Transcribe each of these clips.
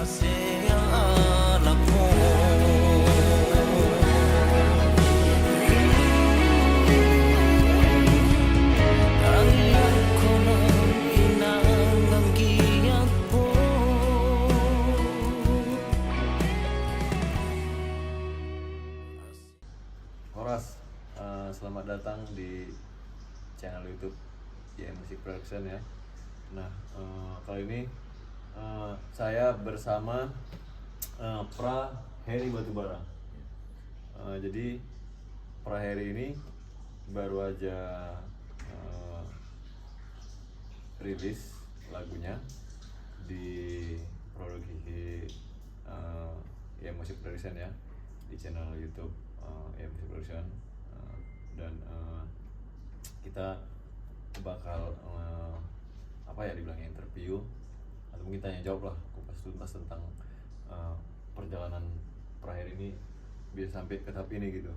kasih anakmu. Horas, selamat datang di channel YouTube YM Music Production ya. Nah, kali ini saya bersama Pra Heri Batubara. Jadi Pra Heri ini baru aja rilis lagunya di produksi YM Music Production ya, di channel YouTube YM Music Production. Dan kita bakal dibilangnya interview atau mungkin tanya jawab lah, kupas tuntas tentang perjalanan Pra Heri ini bisa sampai ke tahap ini gitu.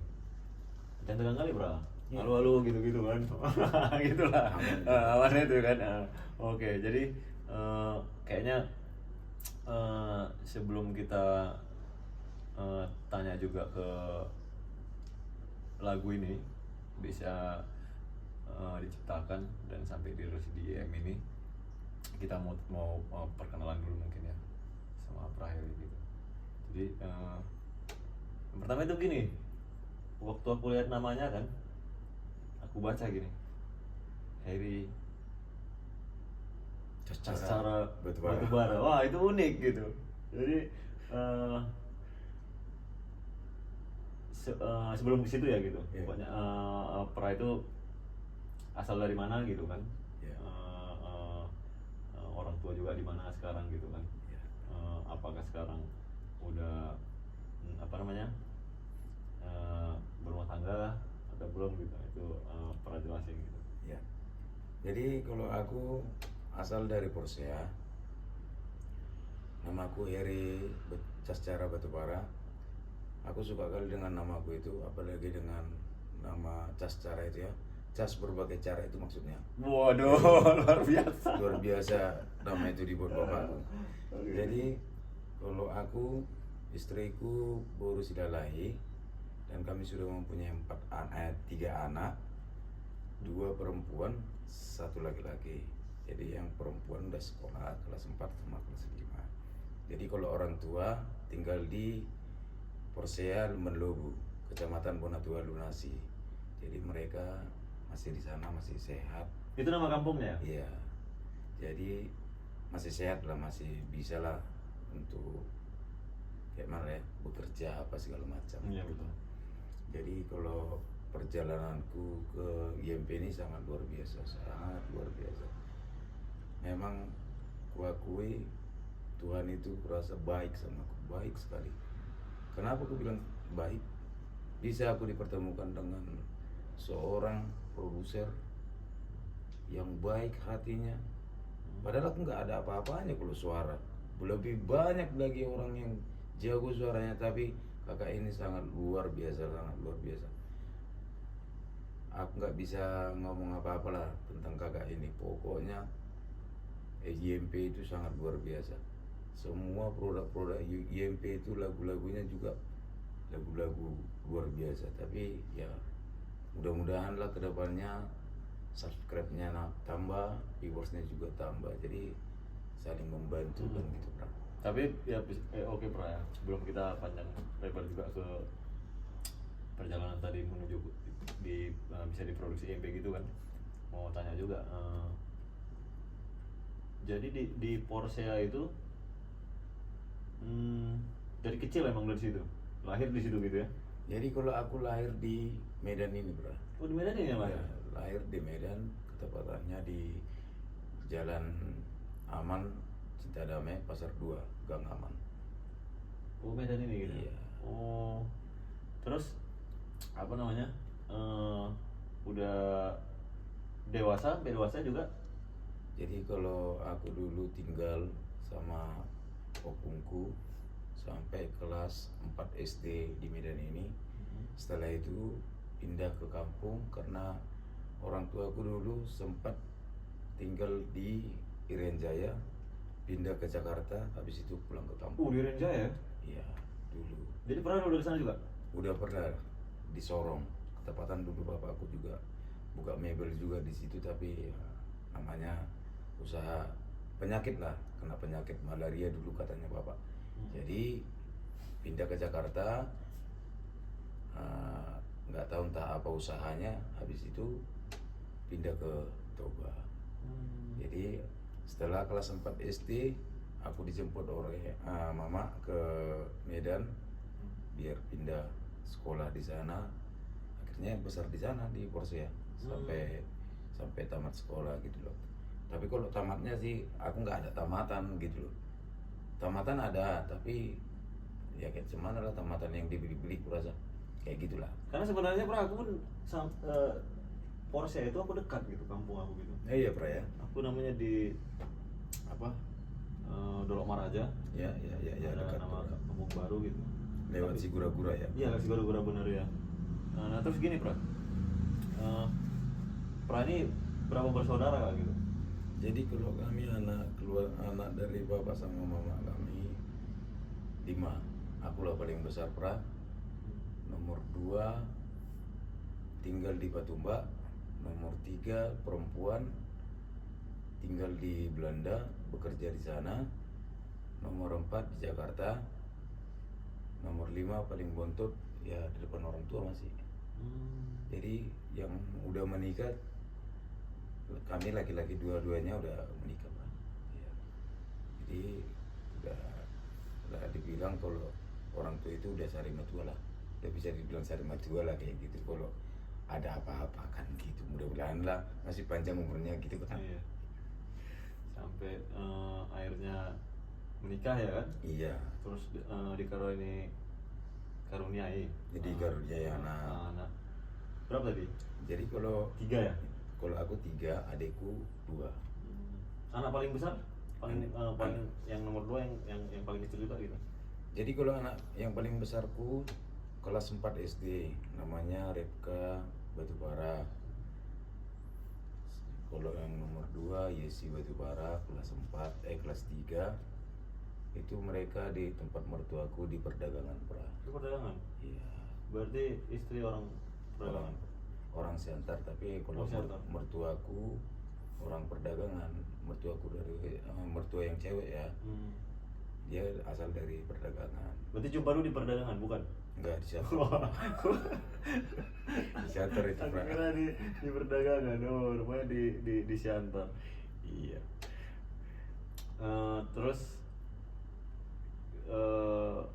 Jangan tegang kali bro, halo gitu kan. Gitulah awalnya itu kan. Oke, jadi kayaknya sebelum kita tanya juga ke lagu ini bisa diciptakan dan sampai dirilis di EM ini, kita mau perkenalan dulu mungkin ya sama Pra Heri gitu. Jadi yang pertama itu gini, waktu aku lihat namanya kan, aku baca gini, Heri Cascara Batubara. Wah, itu unik gitu. Jadi sebelum ke situ ya gitu, pokoknya Pra itu asal dari mana gitu kan, orang tua juga di mana sekarang gitu kan, apakah sekarang udah berumah tangga atau belum gitu, itu Pra jelasin gitu. Ya. Jadi kalau aku asal dari Porsea, namaku Heri Cascara Batubara. Aku suka kali dengan namaku itu, apalagi dengan nama Cascara itu ya. Cas berbagai cara itu maksudnya. Waduh, luar biasa. Luar biasa nama itu dibuat bapakku. Jadi kalau aku, istriku baru sudah lahir dan kami sudah mempunyai 3 anak, 2 perempuan, 1 laki-laki. Jadi yang perempuan udah sekolah kelas 4 sama kelas 5. Jadi kalau orang tua tinggal di Porsea Menlobu, Kecamatan Bonatua Lunasi. Jadi mereka masih di sana, masih sehat. Itu nama kampungnya? Iya. Jadi masih sehat lah, masih bisa lah untuk kayak mana ya, bekerja apa segala macam. Iya betul. Jadi kalau perjalananku ke YMP ini sangat luar biasa, sangat luar biasa. Memang kuakui Tuhan itu kurasa baik sama aku, baik sekali. Kenapa aku bilang baik? Bisa aku dipertemukan dengan seorang produser yang baik hatinya. Padahal aku nggak ada apa-apanya kalau suara. Lebih banyak lagi orang yang jago suaranya, tapi kakak ini sangat luar biasa, sangat luar biasa. Aku nggak bisa ngomong apa-apa lah tentang kakak ini. Pokoknya YMP itu sangat luar biasa. Semua produk-produk YMP itu lagu-lagunya juga lagu-lagu luar biasa. Tapi ya mudah-mudahan lah kedepannya subscribe-nya tambah, viewersnya juga tambah. Jadi saling membantu kan gitu, Pra. Tapi ya oke Pra ya, sebelum kita panjang lebar juga ke perjalanan tadi menuju bisa diproduksi MP gitu kan, mau tanya juga, jadi di Porsea itu dari kecil emang dari situ, lahir di situ gitu ya? Jadi kalau aku lahir di Medan ini, Bro. Oh di Medan ini ya Mas? Ya, lahir di Medan, ketepatannya di Jalan Aman, Cinta Damai, Pasar 2, Gang Aman. Oh Medan ini gitu? Iya. Oh, terus apa namanya, udah dewasa juga? Jadi kalau aku dulu tinggal sama opungku sampai kelas 4 SD di Medan ini. Setelah itu pindah ke kampung karena orang tuaku dulu sempat tinggal di Irian Jaya pindah ke Jakarta, habis itu pulang ke kampung. Di Renja ya? Iya, dulu. Jadi pernah udah ke sana juga? Udah pernah di Sorong. Ketepatan dulu bapakku juga buka mebel juga di situ, tapi ya, namanya usaha penyakit lah, kena penyakit malaria dulu katanya bapak. Jadi pindah ke Jakarta, nggak tahu entah apa usahanya, habis itu pindah ke Toba. Jadi setelah kelas 4 SD aku dijemput oleh mama ke Medan biar pindah sekolah di sana. Akhirnya besar di sana di Porsche sampai tamat sekolah gitu loh. Tapi kalau tamatnya sih aku nggak ada tamatan gitu loh. Tamatan ada, tapi ya kayak cuman lah tamatan yang dibeli-beli kurasa kayak gitulah. Karena sebenarnya aku pun Porsche itu aku dekat gitu, kampung aku gitu. Iya ya. Aku namanya di apa? Dolok Maraja. Ya Ada dekat. nama kampung baru gitu. Lewat Sigura-gura ya. Iya, Sigura-gura benar ya. Nah, terus gini, Pra. Pra ini berapa bersaudara gitu? Jadi kalau kami anak dari bapak sama mama kami 5. Akulah paling besar Pra. Nomor 2 tinggal di Batumba. Nomor 3 perempuan tinggal di Belanda, bekerja di sana. Nomor 4 di Jakarta. Nomor 5 paling bontot ya di depan orang tua masih. Jadi yang udah menikah kami laki-laki dua-duanya udah menikah Pak. Ya. Jadi udah dibilang kalau orang tua itu udah sari matua lah, udah bisa dibilang sari matua lah kayak gitu. Kalau ada apa-apa kan gitu, mudah-mudahan lah masih panjang umurnya gitu kan. Iya. Sampai akhirnya menikah ya kan? Iya. Terus dikaruniai. Jadi karuniai anak. Berapa tadi? Jadi kalau 3 ya? Kalau aku 3, adekku 2. Anak paling besar? Paling yang nomor 2 yang paling kecil juga gitu. Jadi kalau anak yang paling besarku kelas 4 SD, namanya Repka Batubara. Kalau yang nomor 2 Yesi Batubara kelas 3. Itu mereka di tempat mertuaku di perdagangan Pra. Itu perdagangan? Iya. Berarti istri orang perdagangan? Orang Siantar, tapi kalau mertuaku orang perdagangan. Mertuaku dari mertua yang cewek ya. Dia asal dari perdagangan. Berarti jumpa lu di perdagangan bukan? Enggak, di Siantar. Di Siantar itu Aku kira di perdagangan. Oh, rupanya di Siantar. Iya. Terus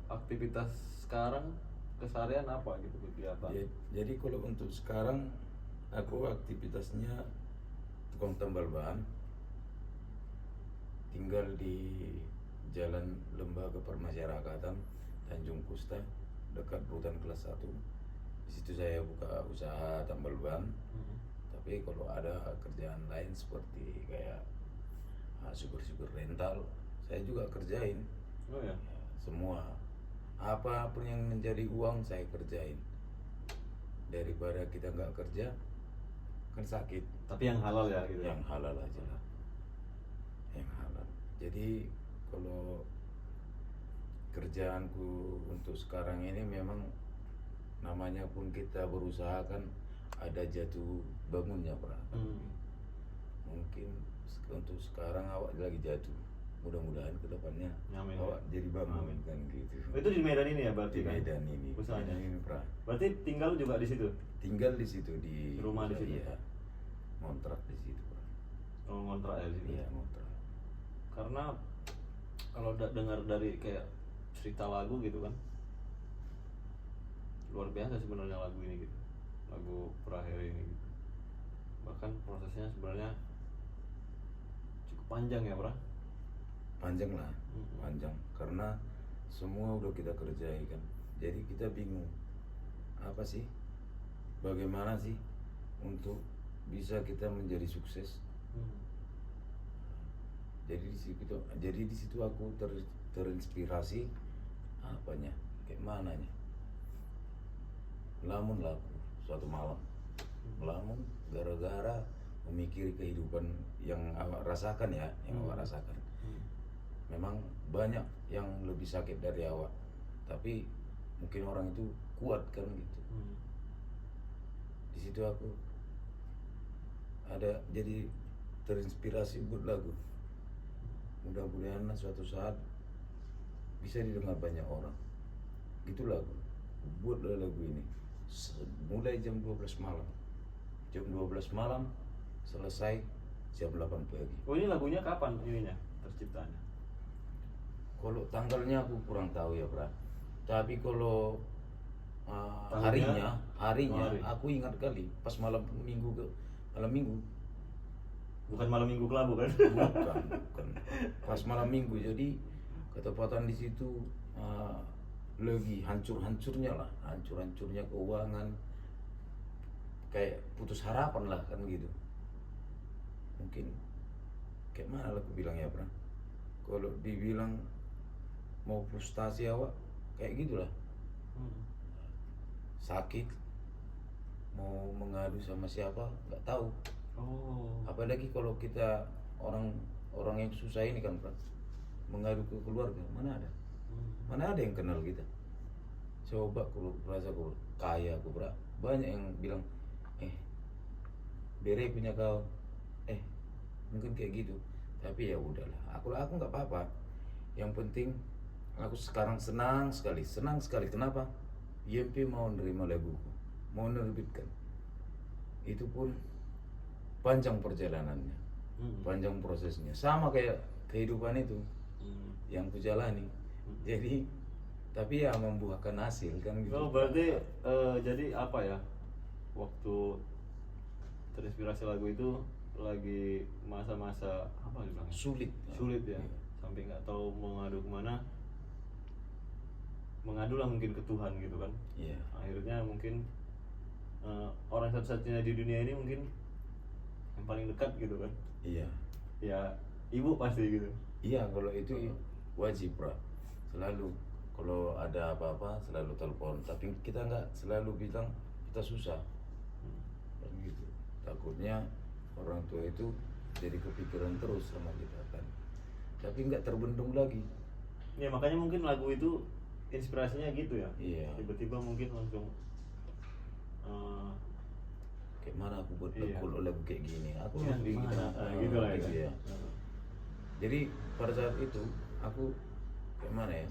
aktivitas sekarang keseharian apa gitu kegiatan? Jadi kalau untuk sekarang aku aktivitasnya tukang tambal ban, tinggal di Jalan Lembaga Permasyarakatan Tanjung Kusta dekat rutan kelas 1. Di situ saya buka usaha tambal ban. Tapi kalau ada kerjaan lain seperti kayak syukur-syukur rental, saya juga kerjain. Oh ya. Semua apapun yang menjadi uang saya kerjain. Daripada kita nggak kerja kan sakit. Tapi yang halal ya gitu. Yang halal aja lah. Yang halal. Jadi kalau kerjaanku untuk sekarang ini memang namanya pun kita berusaha kan ada jatuh bangunnya Pak. Mungkin untuk sekarang awak lagi jatuh. Mudah-mudahan kedepannya awak jadi bangun kan gitu. Itu di Medan ini ya berarti? Di Medan ini. Usahanya. Medan ini Pra. Berarti tinggal juga di situ? Tinggal di situ di rumah di situ. Iya. Ngontrak di situ Pra. Oh, ngontrak ya di situ. Iya, ngontrak. Karena kalau dengar dari kayak cerita lagu gitu kan, luar biasa sebenarnya lagu ini gitu, lagu Praher ini gitu. Bahkan prosesnya sebenarnya cukup panjang ya Pra? Panjang lah, panjang karena semua udah kita kerjai kan. Jadi kita bingung apa sih, bagaimana sih untuk bisa kita menjadi sukses. Jadi di situ aku terinspirasi apanya, kayak mananya. Lamun laku suatu malam, lamun gara-gara memikiri kehidupan yang awak rasakan ya, yang awak rasakan. memang banyak yang lebih sakit dari awak, tapi mungkin orang itu kuat kan gitu. Di situ aku ada jadi terinspirasi buat lagu. Mudah-mudahan suatu saat bisa didengar banyak orang. Gitu lagu. Buatlah lagu ini mulai jam 12 malam. Jam 12 malam selesai jam 8 pagi. Oh, ini lagunya kapan ininya terciptanya? Kalau tanggalnya aku kurang tahu ya, Bra. Tapi kalau Tahunnya? harinya Hari. aku ingat kali pas malam minggu Bukan malam minggu kelabu kan? bukan pas malam minggu. Jadi ketepatan di situ lagi hancur-hancurnya keuangan, kayak putus harapan lah kan gitu. Mungkin kayak mana lah aku bilang ya, Bro, kalau dibilang mau frustasi awak kayak gitulah, sakit, mau mengadu sama siapa nggak tahu. Oh. Apalagi kalau kita orang yang susah ini kan, Bro, mengadu ke keluarga, mana ada yang kenal kita. Coba kalau merasa aku kaya, aku banyak yang bilang bere punya kau, mungkin kayak gitu. Tapi ya udahlah, aku nggak apa-apa. Yang penting aku sekarang senang sekali. Kenapa? YMP mau nerima laguku, mau nerbitkan. Itu pun panjang perjalanannya, panjang prosesnya, sama kayak kehidupan itu yang kujalani. Jadi tapi ya membuahkan hasil kan gitu. Oh, berarti jadi apa ya, waktu terinspirasi lagu itu lagi masa-masa apa dibilangnya? Sulit ya, sampai nggak tahu mau ngadu kemana, mengadulah mungkin ke Tuhan gitu kan. Iya. Akhirnya mungkin orang satu-satunya di dunia ini mungkin yang paling dekat gitu kan. Iya. Ya ibu pasti gitu. Iya, kalau itu wajib, Bro. Selalu kalau ada apa-apa selalu telepon, tapi kita nggak selalu bilang kita susah. Dan gitu. Takutnya orang tua itu jadi kepikiran terus sama kita kan. Tapi nggak terbendung lagi. Ya makanya mungkin lagu itu inspirasinya gitu ya. Iya. Tiba-tiba mungkin langsung Kayak mana aku buat Iya. kalau lagu kayak gini. Aku ya, yang gimana gitu lah gitu ya. ya. Jadi pada saat itu aku kayak mana ya?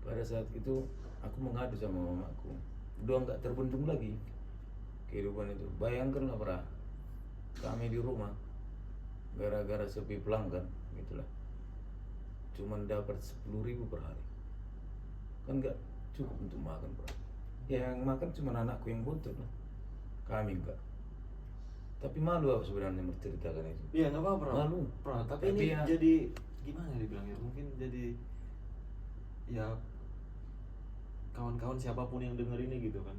Pada saat itu aku mengadu sama mamaku. Udah nggak terbendung lagi kehidupan itu. Bayangkan lah, Pra, kami di rumah gara-gara sepi pelanggan gitulah, cuman dapat 10.000 per hari. Kan nggak cukup untuk makan, Pra. Yang makan cuma anakku yang butuh lah. Kami enggak. Tapi malu aku sebenarnya menceritakan itu. Iya nggak apa-apa. Malu. Tapi ini ya, jadi gimana dibilangnya? Mungkin jadi ya kawan-kawan siapapun yang denger ini gitu kan,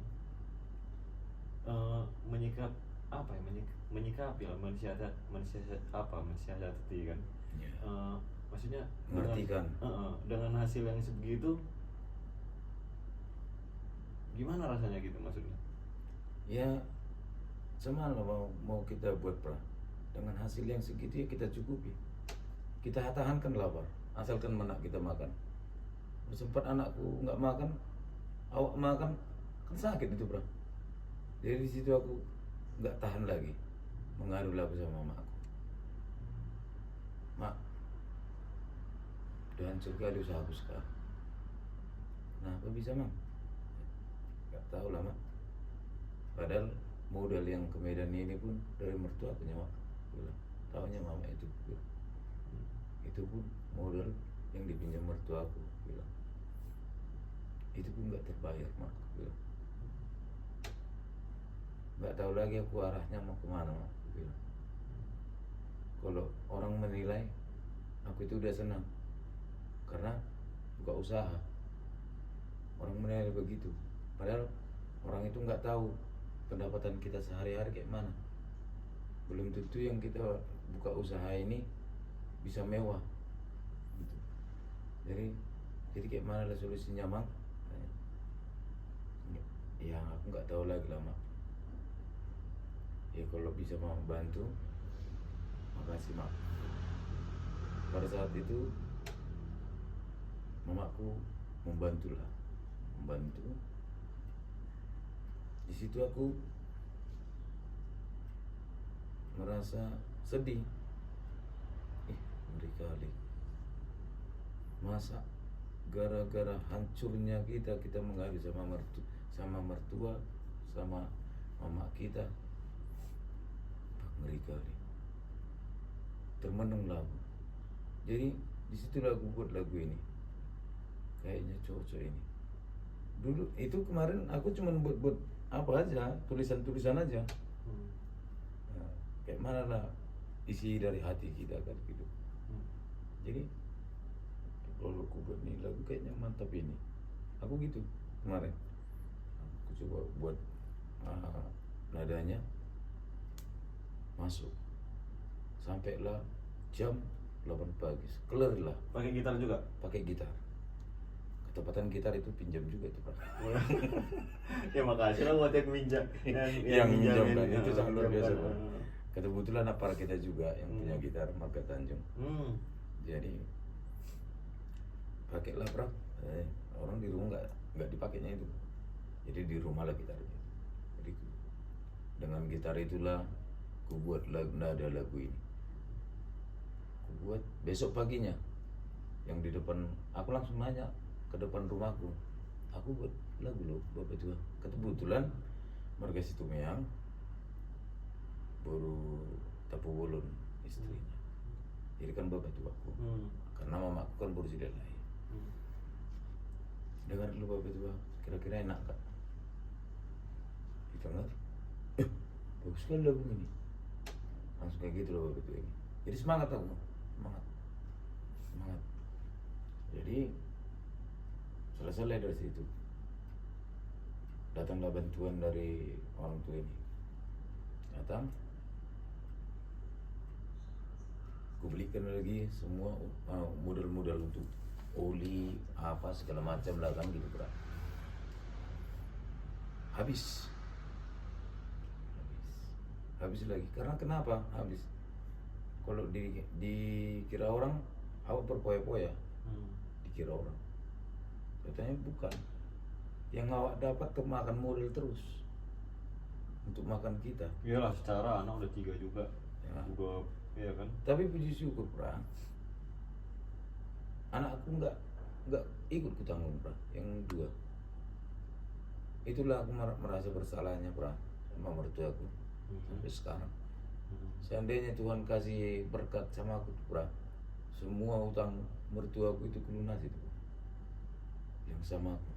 menyikapi lah, mensiasati kan. ya, Maksudnya mengertikan. dengan hasil yang sebegitu, gimana rasanya gitu maksudnya? Ya sama lah mau kita buat, Pra. Dengan hasil yang segitu ya kita cukupi. Kita tahankan lapar, asalkan anak kita makan. Sempat anakku nggak makan, awak makan, kan sakit itu, Bro. Jadi di situ aku nggak tahan lagi, mengadu lagu sama mamaku. Mak, udah hancur kali usahaku sekarang. Nah, apa bisa, Mang? Nggak tahu lah, Mak. Padahal modal yang ke Medan ini pun dari mertua punya Mak. Bilang, taunya mama itu. Bilang. Itu pun modal yang dipinjam mertua aku. Bilang. Itu pun nggak terbayar, Mak. Bilang. Nggak tahu lagi aku arahnya mau kemana, Mak. Bilang. Kalau orang menilai aku itu udah senang karena buka usaha. Orang menilai begitu. Padahal orang itu nggak tahu pendapatan kita sehari-hari kayak mana. Belum tentu yang kita buka usaha ini bisa mewah gitu. Jadi kayak mana lah solusinya, Mang? Ya aku nggak tahu lagi lah, Mak. Ya kalau bisa Mak bantu, makasih, Mak. Pada saat itu mamaku membantu. Di situ aku merasa sedih. Ngeri kali. Masa gara-gara hancurnya kita mengadu sama mertua, sama mama kita. Ngeri kali. Termenunglah aku. Jadi disitulah aku buat lagu ini. Kayaknya cocok ini. Dulu itu kemarin aku cuma buat apa aja, tulisan-tulisan aja. Nah, kayak mana lah isi dari hati kita kan gitu. Jadi kalau aku buat nih lagu kayaknya mantap ini. Aku gitu kemarin. Aku coba buat nadanya masuk. Sampailah jam 8 pagi. Kelar lah. Pakai gitar juga? Pakai gitar. Ketepatan gitar itu pinjam juga tuh Pak. Ya makasih lah buat yang minjam. Yang minjam kan ini. itu sangat luar biasa Minjamkan. Pak. Kebetulan aparat kita juga yang punya gitar Marga Tanjung. Jadi pakailah Pak. Orang di rumah nggak dipakainya itu. Jadi di rumah lah gitarnya. Jadi dengan gitar itulah aku buat nada lagu ini. Aku buat besok paginya yang di depan, aku langsung nanya ke depan rumahku, aku buat lagu loh Bapak Tua. Kebetulan Marga Situmeang baru tapu ulun istrinya, jadi kan Bapak Tuaku. Karena mamaku kan baru sudah lahir. Dengar dulu Bapak Tua, kira-kira enak gak? Didengar, bagus sekali lagu ini. Langsung kayak gitu loh Bapak Tua ini. Jadi semangat aku, semangat. Jadi selesai dari situ. Datanglah bantuan dari orang tua ini. Datang, aku belikan lagi semua modal-modal untuk oli apa segala macam lah kan gitu Bro. Habis lagi. Karena kenapa habis? Kalau dikira orang awak berpoya-poya, dikira orang. Katanya bukan. Yang awak dapat kemakan modal terus untuk makan kita. Iyalah, secara anak udah 3 juga. Ya. Juga, iya kan? Tapi puji syukur Pra, anakku nggak ikut kutanggung Pra, yang 2. Itulah aku merasa bersalahnya Pra sama mertuaku sampai sekarang. Seandainya Tuhan kasih berkat sama aku Pra, semua utang mertuaku itu kulunasi itu yang sama aku.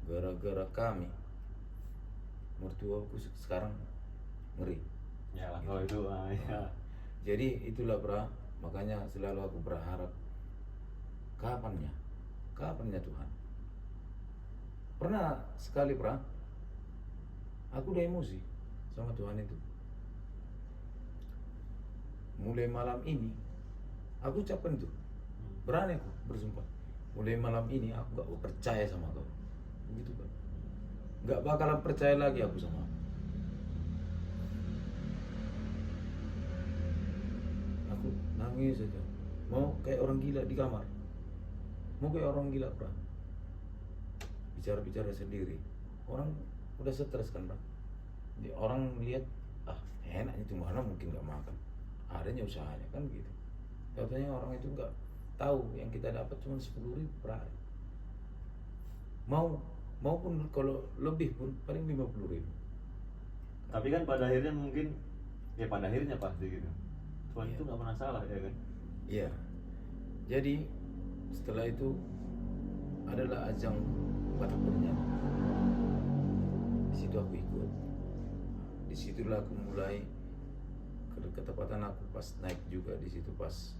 Gara-gara kami, mertuaku sekarang ngeri. Ya lah kalau itu ya. Jadi itulah Pra, makanya selalu aku berharap kapannya Tuhan. Pernah sekali Pra, aku udah emosi sama Tuhan itu. Mulai malam ini aku ucapkan itu, berani aku bersumpah, mulai malam ini aku gak percaya sama kau. Begitu Pak, gak bakalan percaya lagi aku sama kau. Aku nangis saja, mau kayak orang gila di kamar, mau kayak orang gila Pak, bicara sendiri. Orang udah stres kan Pak, jadi orang lihat enaknya itu mana mungkin gak makan, adanya usahanya kan gitu. Katanya orang itu nggak tahu yang kita dapat cuma 10.000 per hari. Maupun kalau lebih pun paling 50.000. Tapi kan pada akhirnya mungkin, ya pada akhirnya pasti gitu. Tuhan Iya. itu nggak pernah salah ya kan? Iya. Jadi setelah itu adalah ajang batak bernyanyi. Di situ aku ikut. Disitulah aku mulai ketepatan aku pas naik juga di situ pas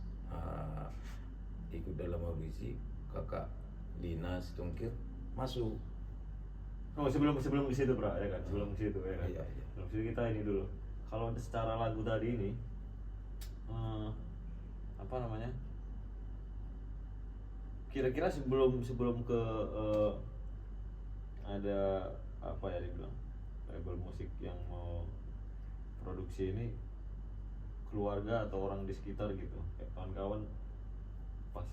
ikut dalam audisi. Kakak Lina Situngkir masuk. Oh sebelum di situ Pra, ya kan? Sebelum di situ ya kan? Iya. Sebelum situ kita ini dulu. Kalau secara lagu tadi ini, apa namanya? Kira-kira sebelum ke ada apa ya dibilang label musik yang mau produksi ini, keluarga atau orang di sekitar gitu, kayak kawan-kawan pas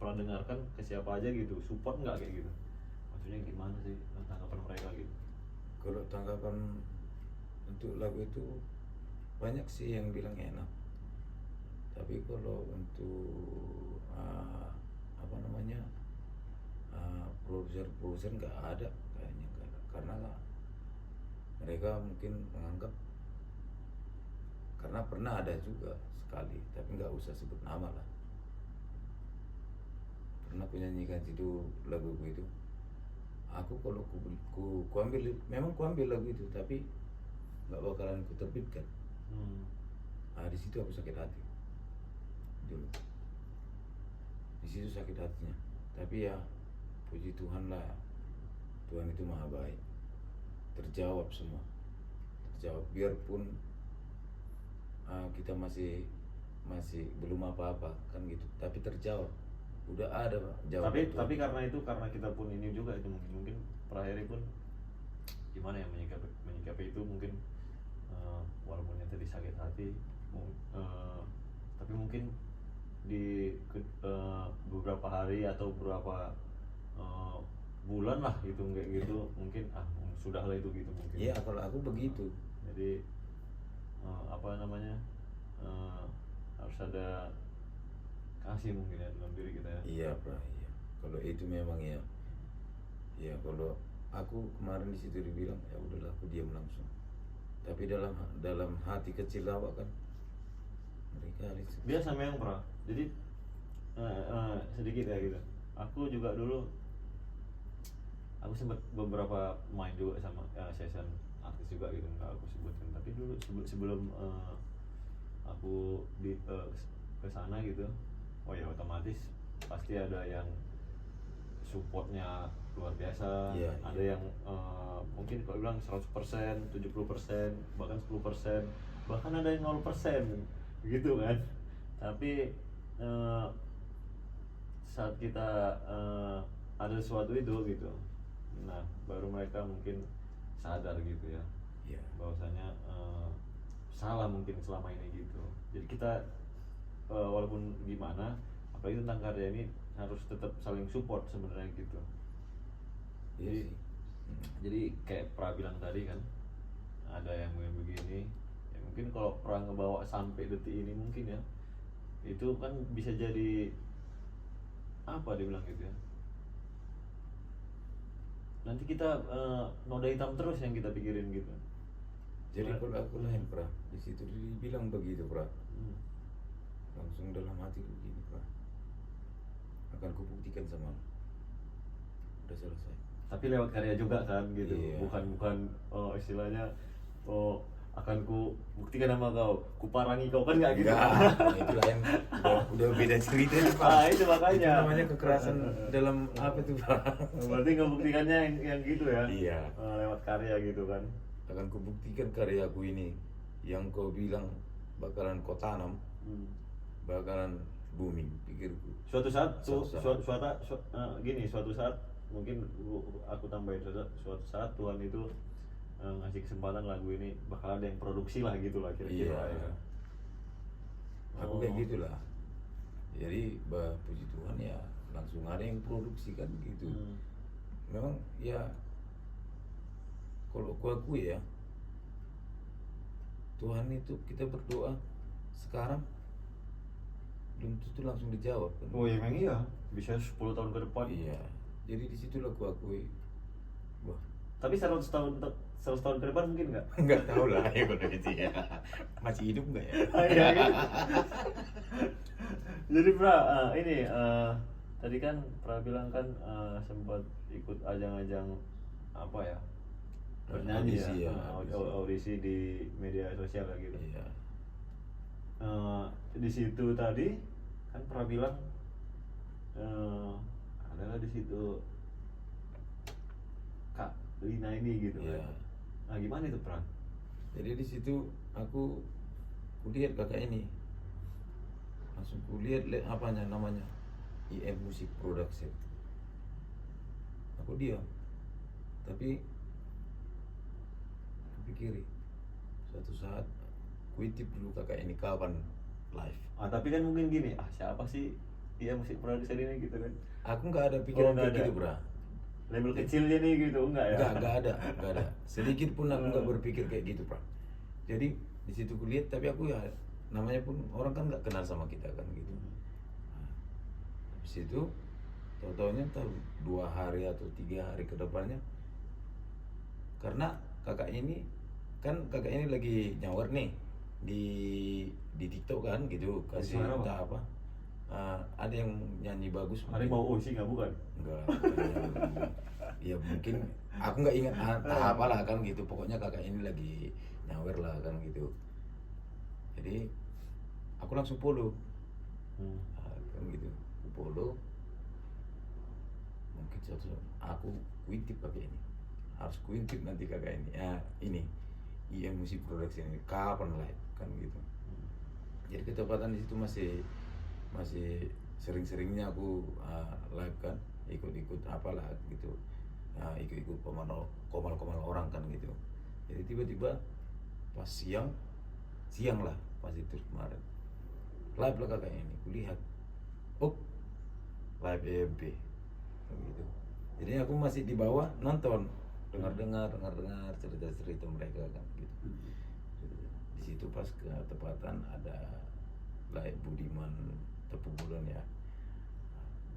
pernah dengarkan ke siapa aja gitu, support nggak kayak gitu? Maksudnya gimana sih tanggapan mereka gitu? Kalau tanggapan untuk lagu itu banyak sih yang bilang enak, tapi kalau untuk apa namanya produser nggak ada kayaknya, nggak ada. Karena mereka mungkin menganggap, karena pernah ada juga sekali, tapi nggak usah sebut nama lah, pernah aku nyanyikan itu lagu itu. Aku kalau ku ambil, memang ku ambil lagu itu, tapi nggak bakalan ku terbitkan. Di situ aku sakit hati dulu, di situ sakit hatinya. Tapi ya puji Tuhan lah, Tuhan itu maha baik, terjawab semua, terjawab. Biarpun kita masih belum apa-apa kan gitu, tapi terjawab, udah ada Pak, jawaban Tuhan. Tapi karena kita pun ini juga itu mungkin Praheri pun gimana ya menyikapi itu mungkin, walaupun yang tadi sakit hati, tapi mungkin di beberapa hari atau beberapa bulan lah gitu kayak gitu, mungkin sudah lah itu gitu mungkin. Iya, kalau aku begitu. Jadi apa namanya, harus ada kasih mungkin ya dalam diri kita ya. Iya Pak, iya. Kalau itu memang ya, ya kalau aku kemarin di situ dibilang ya udahlah, aku diam langsung. Tapi dalam hati kecil awak kan, mereka Dia sama yang pernah. Jadi sedikit ya gitu. Aku juga dulu, aku sempat beberapa main juga sama session artis juga gitu, nggak aku sebutkan. Tapi dulu sebelum aku ke sana gitu, oh ya otomatis pasti ada yang supportnya luar biasa, Iya, ada iya. yang mungkin kalau bilang 100%, 70%, bahkan 10%, bahkan ada yang 0% gitu kan. Tapi saat kita ada sesuatu itu gitu, nah baru mereka mungkin sadar gitu ya, Iya. bahwasanya salah mungkin selama ini gitu. Jadi kita walaupun gimana, apalagi tentang karya ini harus tetap saling support sebenarnya gitu. Iya Jadi, sih. jadi kayak Pra bilang tadi kan, ada yang begini, ya mungkin kalau Pra ngebawa sampai detik ini mungkin ya, itu kan bisa jadi apa dia bilang gitu ya, nanti kita noda hitam terus yang kita pikirin gitu. Jadi kalau aku lain Pra, di situ dibilang begitu Pra, langsung dalam hati begini Pra, akan kubuktikan sama lu. Udah selesai. Tapi lewat karya juga kan gitu. Iya. bukan istilahnya akan ku buktikan sama kau, ku parangi kau, kan nggak gitu. Enggak, itu lain, udah beda cerita nih Pak. Itu makanya Itu namanya kekerasan dalam apa itu Pak? berarti ngebuktikannya yang gitu ya. Iya. Lewat karya gitu kan. Akan kubuktikan karyaku ini, yang kau bilang bakalan kau tanam, bakalan booming, pikirku. Suatu saat Suatu saat. mungkin aku tambahin, suatu saat Tuhan itu ngasih kesempatan lagu ini bakal ada yang produksi lah gitu lah kira-kira. Iya. Ya. Aku kayak gitulah. Jadi puji Tuhan ya langsung ada yang produksi kan gitu. Memang ya kalau aku ya, Tuhan itu kita berdoa sekarang belum tentu langsung dijawab kan. Oh ya memang iya, bisa 10 tahun ke depan. Iya. Jadi di situlah aku akui. Wah, Tapi 100 tahun ke depan mungkin nggak? nggak tahu lah ya kalau gitu ya. Masih hidup nggak ya? Iya, gitu. Jadi Pra, ini tadi kan Pra bilang kan sempat ikut ajang-ajang apa ya, bernyanyi Audisi ya, ya, audisi di media sosial lah gitu. Iya. Di situ tadi kan Pra bilang adalah di situ Kak Lina ini gitu Iya. kan. Nah gimana itu Pra? Jadi di situ aku kulihat kakak ini, langsung kulihat apanya namanya IM Music Production. Aku diam, tapi kupikiri suatu saat kuitip dulu kakak ini kapan live. Tapi kan mungkin gini, siapa sih iya musik produser ini gitu kan. Aku nggak ada pikiran nggak kayak ada. gitu, bro. Label kecilnya nih gitu enggak ya? Nggak ada. Sedikit pun aku nggak berpikir kayak gitu, bro. Jadi di situ kulihat, tapi aku ya namanya pun orang kan nggak kenal sama kita kan gitu. Nah, habis itu tahu-taunya tahu 2 hari atau 3 hari ke depannya, karena kakak ini lagi nyawar nih di TikTok kan gitu, kasih Suara apa? entah apa. Ada yang nyanyi bagus. Hari mau sih nggak bukan? Enggak, ya mungkin aku nggak ingat entah apalah kan gitu. Pokoknya kakak ini lagi nyawer lah kan gitu. Jadi aku langsung follow. Kan gitu, aku follow. Mungkin aku kuintip pakai ini. Harus kuintip nanti kakak ini. Ya ini IM Music Production ini kapan live kan gitu. Jadi ketepatan di situ masih sering-seringnya aku live kan, ikut-ikut apalah gitu, ikut-ikut komal-komal orang kan gitu. Jadi tiba-tiba pas siang lah pas itu kemarin live lah kakak ini, kulihat live EMP kan gitu. Jadi aku masih di bawah nonton, dengar cerita mereka kan gitu. Di situ pas ketepatan ada live Budiman Tepuk Bulan ya.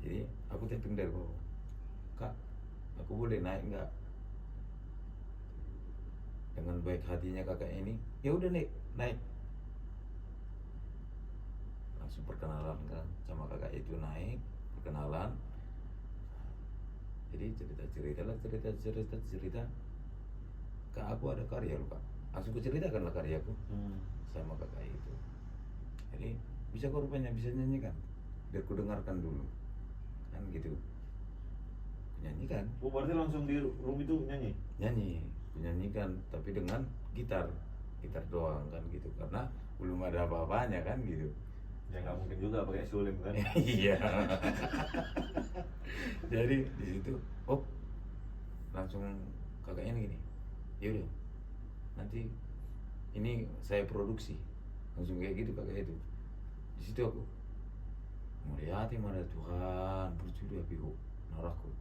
Jadi aku tapping dari bawah, Kak, aku boleh naik nggak? Dengan baik hatinya kakak ini, ya udah naik. Langsung perkenalan kan sama kakak itu, naik perkenalan. Jadi cerita. Kak, aku ada karya loh, Kak. Langsung kuceritakan lah karyaku sama kakak itu. Jadi bisa kok rupanya bisa nyanyikan, biar ku dengarkan dulu kan gitu. Nyanyikan. Oh berarti langsung di room itu nyanyi? Nyanyi, nyanyikan tapi dengan gitar doang kan gitu, karena belum ada apa-apanya kan gitu. Ya nggak mungkin juga pakai sulim kan? Iya. Jadi di situ, langsung kakaknya gini, yaudah nanti ini saya produksi, langsung kayak gitu kakak itu. Di situ aku melihat mana Tuhan bercuri api naraku.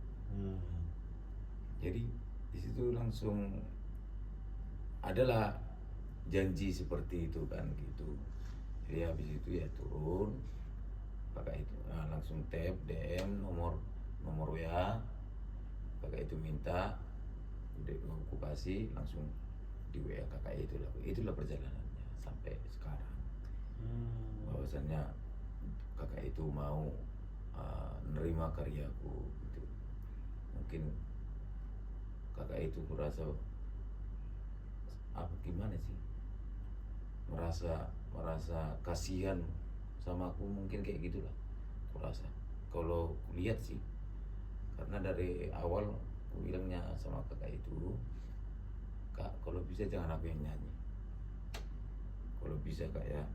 Jadi di situ langsung adalah janji seperti itu kan gitu. Jadi habis itu ya turun kakak itu, langsung tap DM nomor WA kakak itu minta, udah aku kasih, langsung di WA kakak itulah perjalanannya sampai sekarang. Bahwasannya kakak itu mau nerima karyaku gitu. Mungkin kakak itu kurasa gimana sih, merasa kasihan sama aku, mungkin kayak gitulah kurasa. Kalau lihat sih, karena dari awal aku bilangnya sama kakak itu, Kak, kalau bisa jangan aku yang nyanyi, kalau bisa Kak ya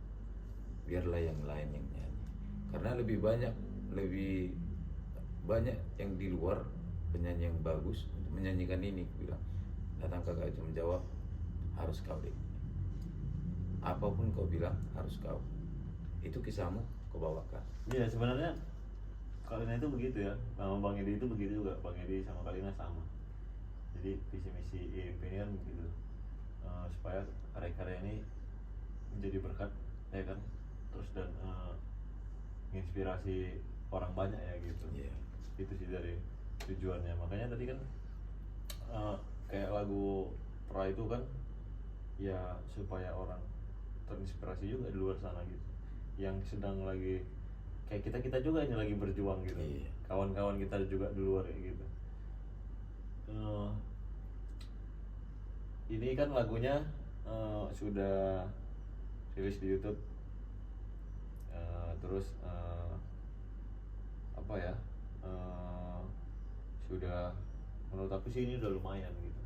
biarlah yang lain yang nyanyi, karena lebih banyak yang di luar penyanyi yang bagus untuk menyanyikan ini. Aku bilang, datang kakak itu menjawab, harus kau deh, apapun kau bilang harus kau, itu kisahmu kau bawakan. Iya sebenarnya Kalina itu begitu ya, sama Bang Edi itu begitu juga. Bang Edi sama Kalina sama. Jadi visi misi IMP ini kan begitu, supaya karya-karya ini menjadi berkat ya kan, terus dan menginspirasi orang banyak ya gitu. Itu sih dari tujuannya. Makanya tadi kan kayak lagu Pra itu kan ya supaya orang terinspirasi juga di luar sana gitu, yang sedang lagi kayak kita juga ini lagi berjuang gitu. Kawan-kawan kita juga di luar kayak gitu. Ini kan lagunya sudah rilis di YouTube, terus apa ya, sudah, menurut aku sih ini udah lumayan gitu.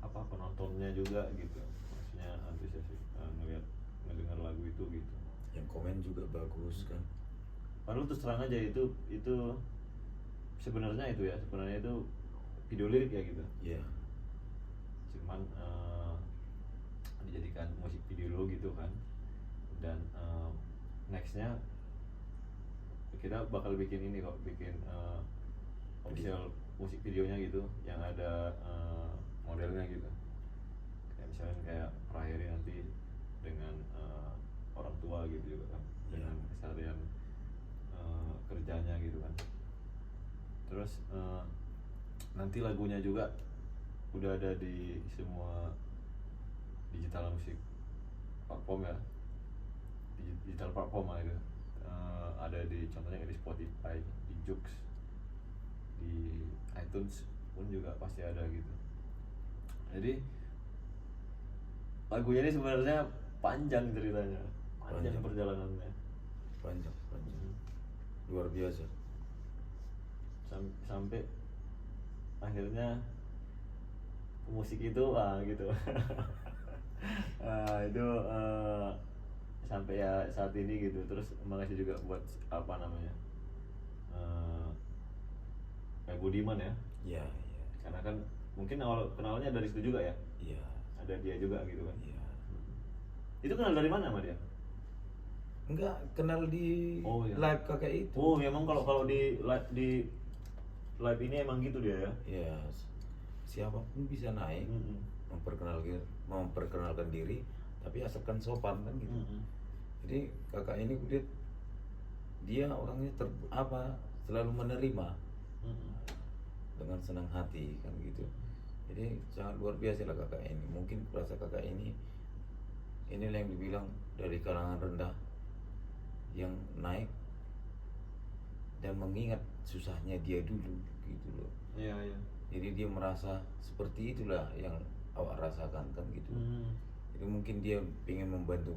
Apa penontonnya juga gitu, maksudnya antusias ngedengar lagu itu gitu. Yang komen juga bagus kan. Padahal terus terang aja itu sebenarnya itu video lirik ya gitu. Iya. Cuman dijadikan musik video gitu kan. Dan nextnya kita bakal bikin ini kok, bikin official musik videonya gitu yang ada modelnya gitu, kayak misalnya kayak Praheri nanti dengan orang tua gitu juga kan, dengan keseharian kerjanya gitu kan. Terus nanti lagunya juga udah ada di semua digital musik platform ya, digital platform lah itu. Ada di contohnya di Spotify, di Joox, di iTunes pun juga pasti ada gitu. Jadi lagunya ini sebenarnya panjang ceritanya, panjang perjalanannya, panjang luar biasa. Sampai akhirnya musik itu gitu. Itu sampai ya saat ini gitu. Terus makasih juga buat apa namanya kayak Budiman ya. Iya. Karena kan mungkin awal kenalnya dari situ juga ya. Iya. Ada dia juga gitu kan. Iya. Itu kenal dari mana sama dia? Enggak, kenal di Oh, iya. live kakak itu. Oh, memang kalau di live ini emang gitu dia ya. Ya, siapapun bisa naik memperkenalkan diri, tapi asalkan sopan kan gitu. Jadi kakak ini dia orangnya selalu menerima dengan senang hati kan gitu. Jadi sangat luar biasa lah kakak ini. Mungkin kurasa kakak inilah yang dibilang dari kalangan rendah yang naik dan mengingat susahnya dia dulu gitu loh. Iya. Jadi dia merasa seperti itulah yang awak rasakan kan gitu. Jadi mungkin dia ingin membantu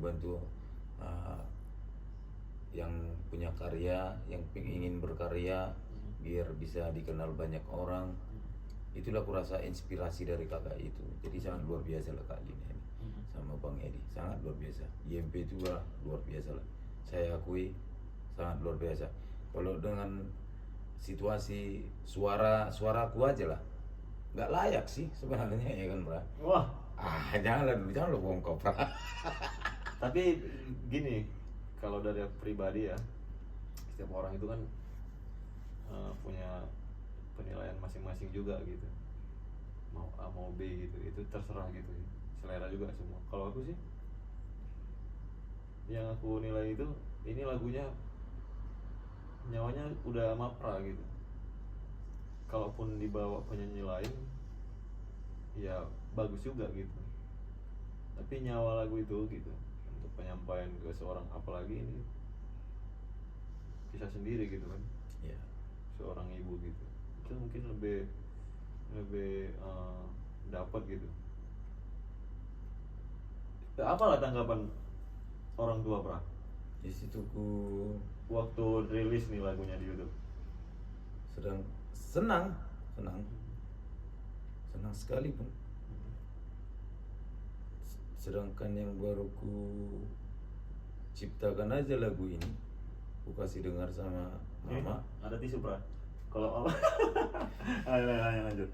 yang punya karya, yang ingin berkarya biar bisa dikenal banyak orang. Itulah kurasa inspirasi dari kakak itu. Jadi sangat luar biasa lah Kak Lina ini sama Bang Edi, sangat luar biasa. IMP juga luar biasa lah. Saya akui sangat luar biasa. Kalau dengan situasi suaraku aja lah nggak layak sih sebenarnya ya kan Bra. Wah, jangan lo bongkok Bra. tapi gini, kalau dari aku pribadi ya, setiap orang itu kan punya penilaian masing-masing juga gitu, mau A mau B gitu, itu terserah gitu, selera juga semua. Kalau aku sih yang aku nilai itu, ini lagunya nyawanya udah mapra gitu. Kalaupun dibawa penyanyi lain ya bagus juga gitu, tapi nyawa lagu itu gitu untuk penyampaian ke seorang, apalagi ini kisah sendiri gitu kan, seorang ibu gitu, itu mungkin lebih dapat gitu. Apalah tanggapan orang tua Pra Di situ waktu rilis nih lagunya di YouTube? senang sekali pun. Sedangkan yang baru ku ciptakan aja lagu ini, ku kasih dengar sama mama. Ada tisu Pra? Kalau apa? Ayo lanjut.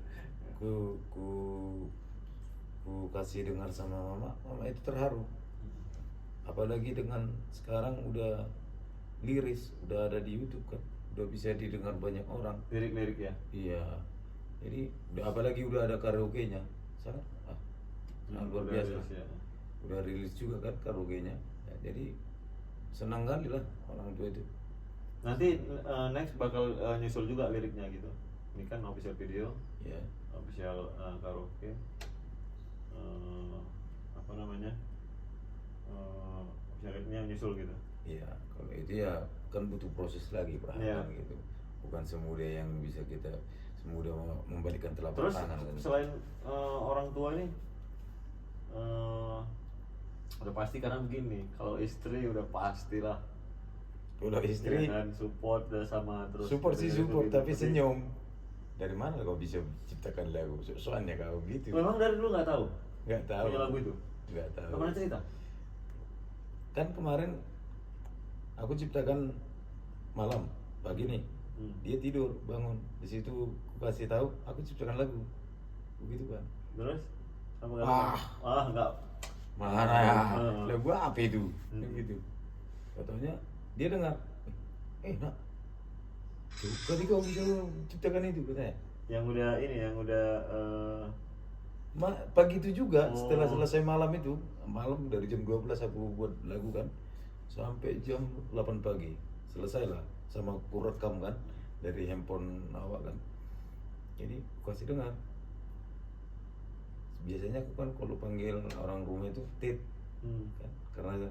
Ku kasih dengar sama mama itu terharu. Apalagi dengan sekarang udah liris, udah ada di YouTube kan, udah bisa didengar banyak orang. Lirik-lirik ya? Iya. Jadi apalagi udah ada karaoke-nya, sangat luar biasa. Rilis, ya. Udah rilis juga kan karaoke-nya. Ya, jadi senang kali lah orang tua itu. Nanti next bakal nyusul juga liriknya gitu. Ini kan official video, Ya. official karaoke, apa namanya, official liriknya nyusul gitu. Iya, kalau itu ya kan butuh proses lagi perhatian gitu. Bukan semudah yang bisa kita semudah membalikan telapak Terus tangan. selain orang tua ini, udah pasti karena begini, kalau istri udah pastilah. Udah istri Ya kan, support udah sama terus. support sih gitu, support, gitu. tapi senyum. Dari mana kau bisa ciptakan lagu? Soalnya kau gitu. Memang dari dulu nggak tahu Nggak tahu. punya lagu itu? Nggak tahu. Nggak pernah cerita? Kan kemarin aku ciptakan malam pagi nih. Dia tidur bangun, di situ aku kasih tahu aku ciptakan lagu begitu kan. Terus? Apa nggak? Nggak. mana lagu apa itu gitu. Katanya dia dengar, nak tadi kau bisa ciptakan itu katanya. Yang udah ini, yang udah Pagi itu juga setelah selesai malam itu, malam dari jam 12 aku buat lagu kan sampai jam 8 pagi selesai lah, sama aku rekam kan dari handphone awak kan. Jadi aku kasih dengar. Biasanya aku kan kalau panggil orang rumah itu tit kan, karena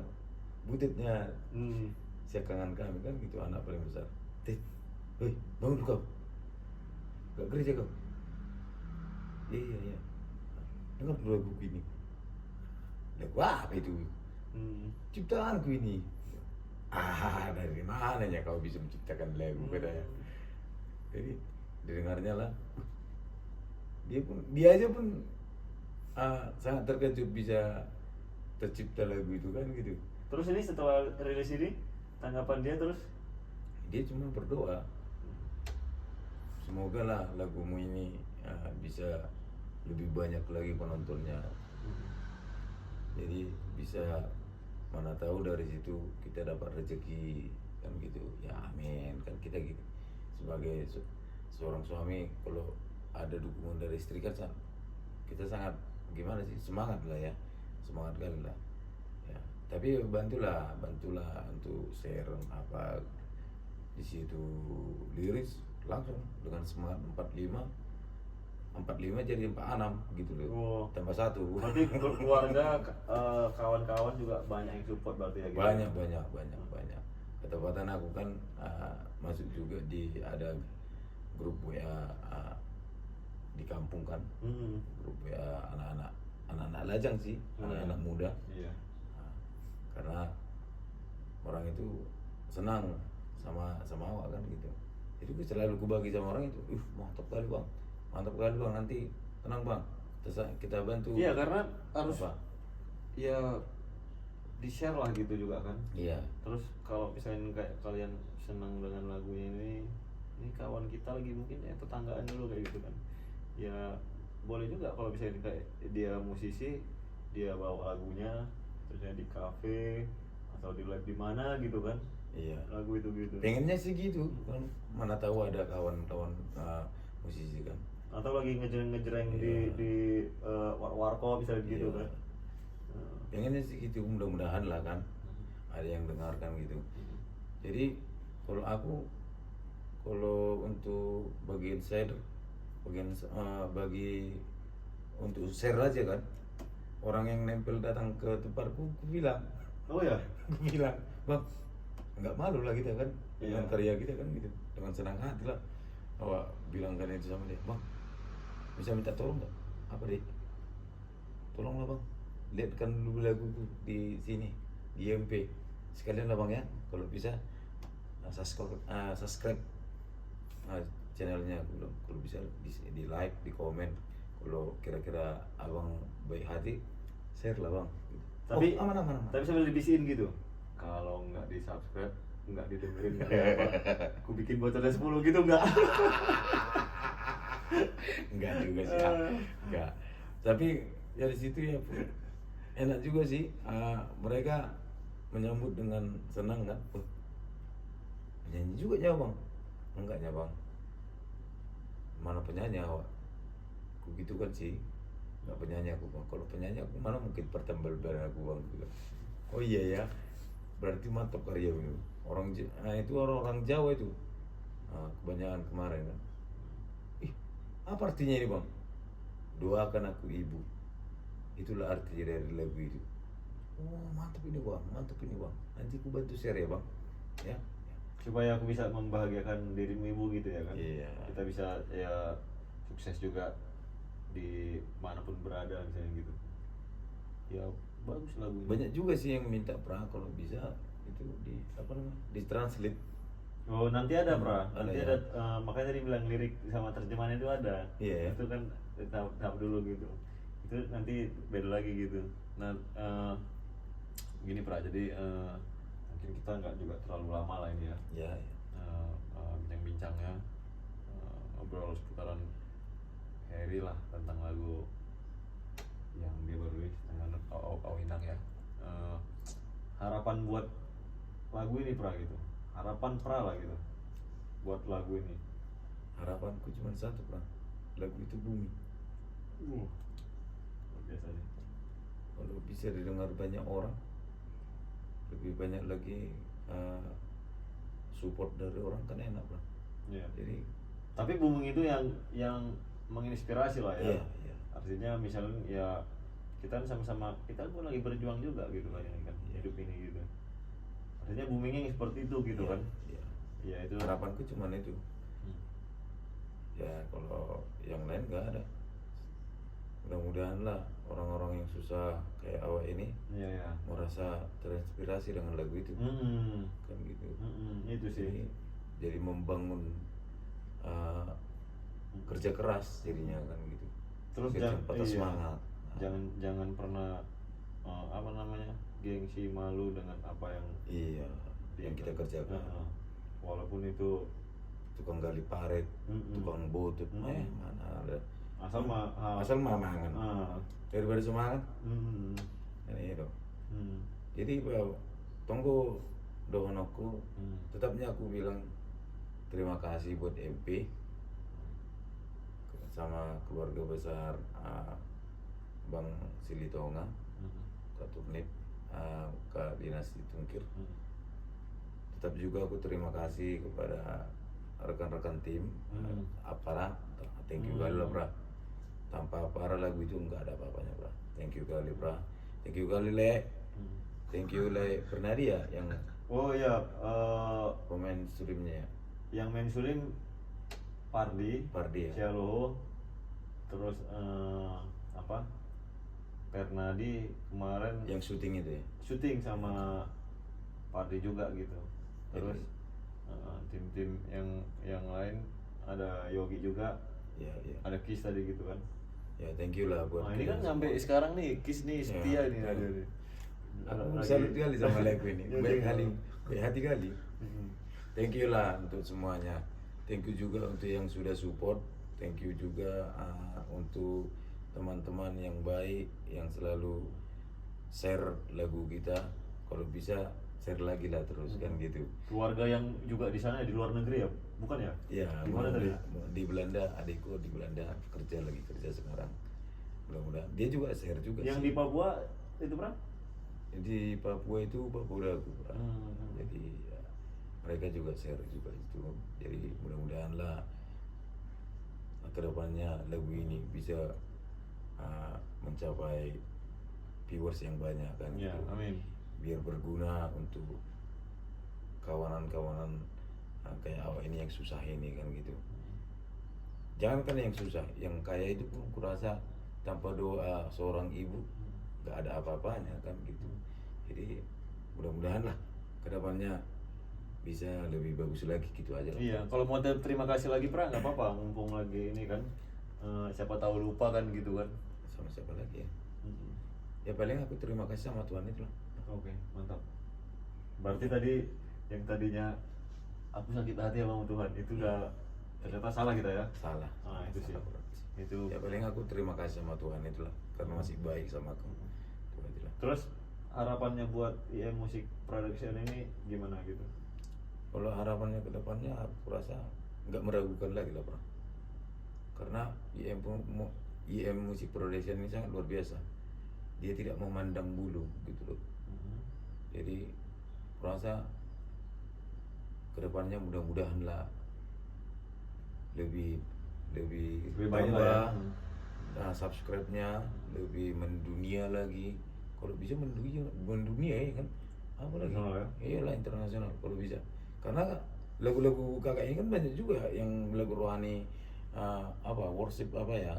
butitnya siakangan kami kan gitu, anak paling besar. Tit, hei bangun kau, gak gereja kau? Iya. Dengar dulu lagu ini. Lagu apa itu? Ciptaanku ini. Dari mananya kau bisa menciptakan lagu katanya. Jadi didengarnya lah. Dia aja pun sangat terkejut bisa tercipta lagu itu kan gitu. Terus ini setelah rilis ini, tanggapan dia terus? Dia cuma berdoa, semoga lah lagumu ini bisa lebih banyak lagi penontonnya. Jadi bisa, mana tahu dari situ kita dapat rezeki kan gitu. Ya amin kan, kita gitu sebagai seorang suami, kalau ada dukungan dari istri kan kita sangat gimana sih, semangat lah ya, semangat kali lah ya. Tapi bantulah untuk share apa di situ liris langsung dengan semangat 45 jadi 46 gitu loh. Tambah 1. Berarti keluarga, kawan-kawan juga banyak yang support berarti ya gitu? Banyak. Ketepatan aku kan masuk juga di ada grup WA di kampung kan. Grup WA anak-anak lajang sih, anak-anak muda. Iya. Karena orang itu senang sama awak kan gitu. Jadi gue selalu bagi sama orang itu, mantap kali bang, nanti tenang bang, kita bantu. Iya, karena harus ya di share lah gitu juga kan. Iya. Terus kalau misalnya kayak kalian senang dengan lagunya ini kawan kita lagi mungkin tetanggaan dulu kayak gitu kan. Ya boleh juga kalau misalnya kayak dia musisi, dia bawa lagunya terusnya di kafe atau di live di mana gitu kan. Iya. Lagu itu gitu. Pengennya sih gitu kan, mana tahu ada kawan-kawan musisi kan. Atau lagi ngejreng di warkop misalnya gitu kan. Pengennya sih gitu, mudah-mudahan lah kan ada yang dengarkan gitu. Jadi kalau untuk bagian bagi untuk share aja kan, orang yang nempel datang ke tempatku, aku bilang, oh ya, aku bilang, bang, nggak malu lah kita kan dengan karya kita kan gitu, dengan senang hati lah. Awak bilang kan itu sama dia, bang, bisa minta tolong nggak? Apa deh? Tolonglah bang, lihatkan dulu lagu di sini di IMP sekalian lah bang ya, kalau bisa subscribe channelnya aku bilang, kalau bisa di like, di komen, kalau kira-kira abang baik hati share lah bang. Tapi aman. Tapi sambil dibisiin gitu, kalau nggak di subscribe, nggak didengerin, nggak apa, aku bikin bocornya 10 gitu nggak? Enggak juga sih, enggak. Tapi dari situ ya enak juga sih, mereka menyambut dengan senang kan. Penyanyi juga ya bang? Enggaknya bang, mana penyanyi awak? Aku gitu kan sih, nggak penyanyi aku bang. Kalau penyanyi aku mana mungkin pertembal bareng aku bang. Oh iya ya, berarti mantap karya ini. Itu orang Jawa itu, kebanyakan kemarin kan. Apa artinya ini bang? Doakan aku ibu, itulah artinya dari lagu itu. Oh mantap ini bang. Nanti aku bantu share ya bang, ya. Supaya aku bisa membahagiakan dirimu ibu gitu ya kan. Iya. Kita bisa ya sukses juga di manapun berada misalnya gitu. Ya bagus lagunya. Banyak juga sih yang minta kalau bisa itu di translate. Oh nanti ada nanti ya. ada, makanya tadi bilang lirik sama terjemahannya itu ada. Iya. Itu kan tahap dulu gitu. Itu nanti beda lagi gitu. Nah gini jadi mungkin kita nggak juga terlalu lama lah ini ya. Ya. Bincang-bincangnya, ngobrol seputaran Harry lah tentang lagu yang dia baru rilis dengan Awinang ya. Harapan buat lagu ini Pra gitu. Harapan Pra lah gitu. Buat lagu ini. Harapanku cuma satu, Bang. Lagu itu booming. Luar biasa sih. Kalau bisa didengar banyak orang, lebih banyak lagi support dari orang kan enak, Bang. Iya. Jadi Tapi booming itu yang menginspirasi lah ya. Iya, iya. Artinya misalnya ya kita kan sama-sama, kita pun lagi berjuang juga gitu kan ini kan hidup ini gitu. Artinya boomingnya yang seperti itu gitu kan. Iya. Ya itu. Harapanku cuma itu. Hmm. Ya kalau yang lain nggak ada. Mudah-mudahan lah orang-orang yang susah kayak awak ini Iya ya. merasa terinspirasi dengan lagu itu. Kan gitu. Itu sih. Jadi membangun kerja keras jadinya kan gitu. Terus Biar patah semangat. Jangan pernah apa namanya gengsi malu dengan apa yang Iya, yang kita kerjakan. Walaupun itu Tukang gali parit, tukang butut, mana ada. Asal mangan. Daripada semangat, kan itu. Jadi tunggu doan aku, tetapnya aku bilang terima kasih buat MP sama keluarga besar Bang Silitonga, Kak Turnip, Kak Dinasti Tungkir. Tetap juga aku terima kasih kepada rekan-rekan tim Apara. Thank you kali lah, Pra. Tanpa Apara lagu itu nggak ada apa-apanya, Pra. Thank you kali, Pra. Thank you kali, Le. Thank you, Le Bernadi ya yang oh iya pemain streamnya ya. yang main suling Pardi ya. Cialoho, terus apa Pernadi kemarin Yang syuting itu ya. syuting sama Pardi juga gitu. Terus tim-tim yang lain ada Yogi juga, Ya. ada Kis tadi gitu kan. Ya, thank you lah buat. Nah ini kan sampai sekarang nih Kis nih setia nih ada nih. Aku salut kali sama lagu ini. Ya, Baik iya. kali, baik hati kali. Thank you lah untuk semuanya. Thank you juga untuk yang sudah support. Thank you juga untuk teman-teman yang baik yang selalu share lagu kita. Kalau bisa share lagi lah terus kan gitu. Keluarga yang juga di sana di luar negeri ya, bukan ya? Ya, Di mana tadi? di Belanda, adikku di Belanda kerja sekarang. Mudah-mudahan dia juga share juga. Yang sih. di Papua itu berapa? Di Papua itu Papuraku, Pak. Hmm. Jadi ya, mereka juga share juga itu. Jadi mudah-mudahan lah kedepannya lagu ini bisa mencapai viewers yang banyak kan. Ya, gitu. amin. Biar berguna untuk kawanan-kawanan kayak awak ini yang susah ini kan gitu. Jangan kan yang susah, yang kaya itu pun kurasa tanpa doa seorang ibu gak ada apa-apanya kan gitu. Jadi mudah-mudahan lah kedepannya bisa lebih bagus lagi gitu aja lah. Iya, kalau mau terima kasih lagi Pra nggak apa-apa, mumpung lagi ini kan. Siapa tahu lupa kan gitu kan. Sama siapa lagi ya? Ya paling aku terima kasih sama Tuhan itu lah. Oke, mantap. Berarti tadi yang tadinya aku sakit hati sama Tuhan itu udah ternyata salah kita ya. Salah. Itu sih. Salah berarti. Itu. Ya paling aku terima kasih sama Tuhan itulah karena masih baik sama aku. Tuhan itulah. Terus harapannya buat IM Music Production ini gimana gitu? Kalau harapannya ke depannya aku rasa nggak meragukan lagi lah, Bro. Karena IM Music Production ini sangat luar biasa. Dia tidak memandang bulu gitu loh. Jadi aku rasa kedepannya mudah-mudahan lah lebih banyak lah ya. Nah, subscribe-nya lebih mendunia lagi. Kalau bisa mendunia ya kan. Apa lagi? Internasional ya? Iyalah internasional kalau bisa. Karena lagu-lagu kakak ini kan banyak juga yang lagu rohani worship apa ya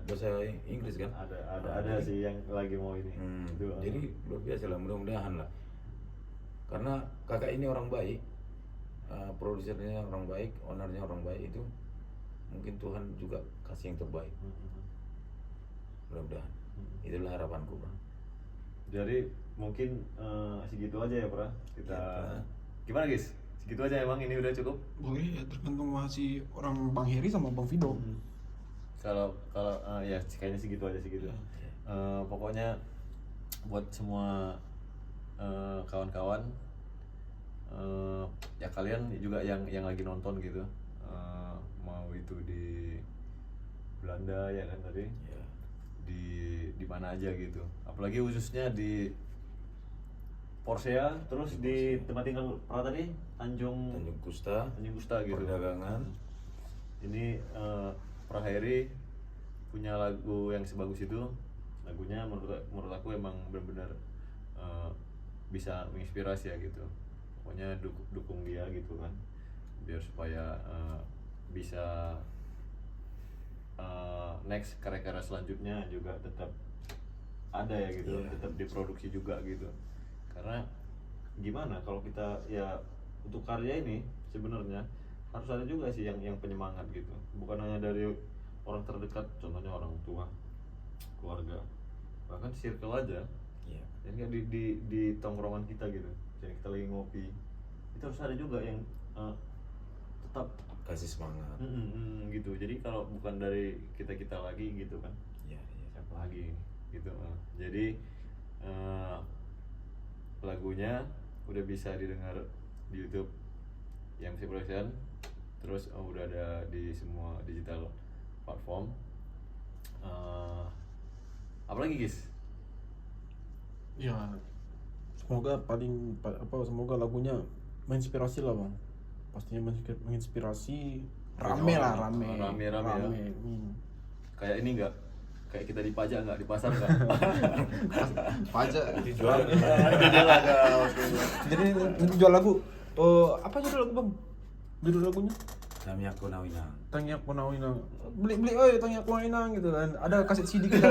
bahasa Inggris kan. Ada sih yang lagi mau ini. Itu, Jadi luar biasa lah, mudah-mudahan lah. Karena kakak ini orang baik, produsernya orang baik, ownernya orang baik, itu mungkin Tuhan juga kasih yang terbaik. Mudah-mudahan. Itulah harapanku, Bro. Jadi mungkin segitu aja ya, Pra. Kita Ya, gimana, guys? Segitu aja emang ini udah cukup. Boleh ya, tergantung masih orang Bang Heri sama Bang Fido. Kalau ya kayaknya segitu aja segitu. Pokoknya buat semua kawan-kawan, ya kalian juga yang lagi nonton gitu, mau itu di Belanda ya kan tadi, Ya. di mana aja gitu, apalagi khususnya di Porsea, terus di tempat tinggal Pra tadi Tanjung Tanjung Kusta, gitu. perdagangan. Ini Praheri punya lagu yang sebagus itu. Lagunya menurut aku emang benar-benar bisa menginspirasi ya gitu. Pokoknya dukung dia gitu kan, biar supaya bisa next karya-karya selanjutnya juga tetap ada ya gitu, tetap diproduksi juga gitu. Karena gimana kalau kita ya untuk karya ini sebenarnya harus ada juga sih yang penyemangat gitu, bukan hanya dari orang terdekat, contohnya orang tua, keluarga, bahkan circle aja. Iya. Jadi kayak di tongkrongan kita gitu, jadi kita lagi ngopi, itu harus ada juga yang tetap Kasih semangat. gitu. Jadi kalau bukan dari kita lagi gitu kan, Iya, iya. siapa lagi gitu. Jadi lagunya udah bisa didengar di YouTube YMC Production, terus udah ada di semua digital platform. Apalagi guys? Ya, semoga semoga lagunya menginspirasi lah bang. Pastinya menginspirasi. Rame Banyak lah, orang. rame. Rame ya. Kayak ini enggak? Kayak kita di pajak enggak, di pasar enggak? Pajak. Dijual. Jadi nanti jual lagu. Apa judul lagu bang? Judul lagunya? Namanya Konawinang. Tangyak Ponawinang. Beli, oi Tangyak Ponawinang gitu kan. Ada kaset CD kita.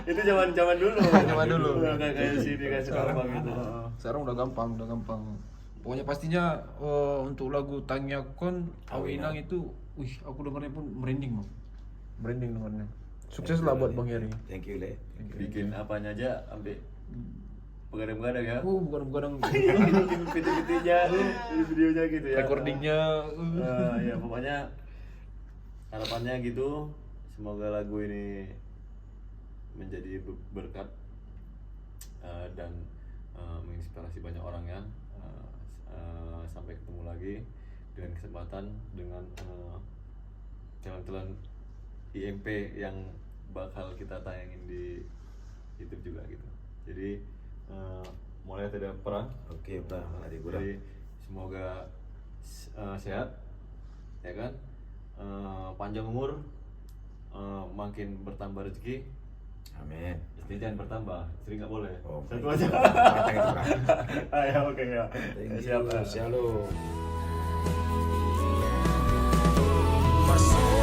Itu zaman dulu. Zaman dulu. Kayak CD kayak sekarang gitu. Sekarang udah gampang. Pokoknya pastinya untuk lagu Tangyakon Awinang itu, wih aku dengarnya pun merinding bang. Merinding dengarnya. Sukses lah buat Bang Heri. Thank you, Le. Bikin apanya aja sampai begadang-begadang ya. Bukan Bikin video-videonya, videonya gitu ya. recordingnya. Ya pokoknya harapannya gitu, semoga lagu ini menjadi berkat dan menginspirasi banyak orang ya. Sampai ketemu lagi dengan kesempatan dengan talent-talent IMP yang bakal kita tayangin di YouTube juga gitu. Jadi mulai tidak perang. Oke, Pak. Mari gua. Jadi semoga sehat, ya kan, panjang umur, makin bertambah rezeki. Amin. Istri jangan bertambah, istri nggak boleh. Oh, Satu baik. aja. Matang itu, Pak. Ya oke ya. Thank Siap. you. Shalom. Masuk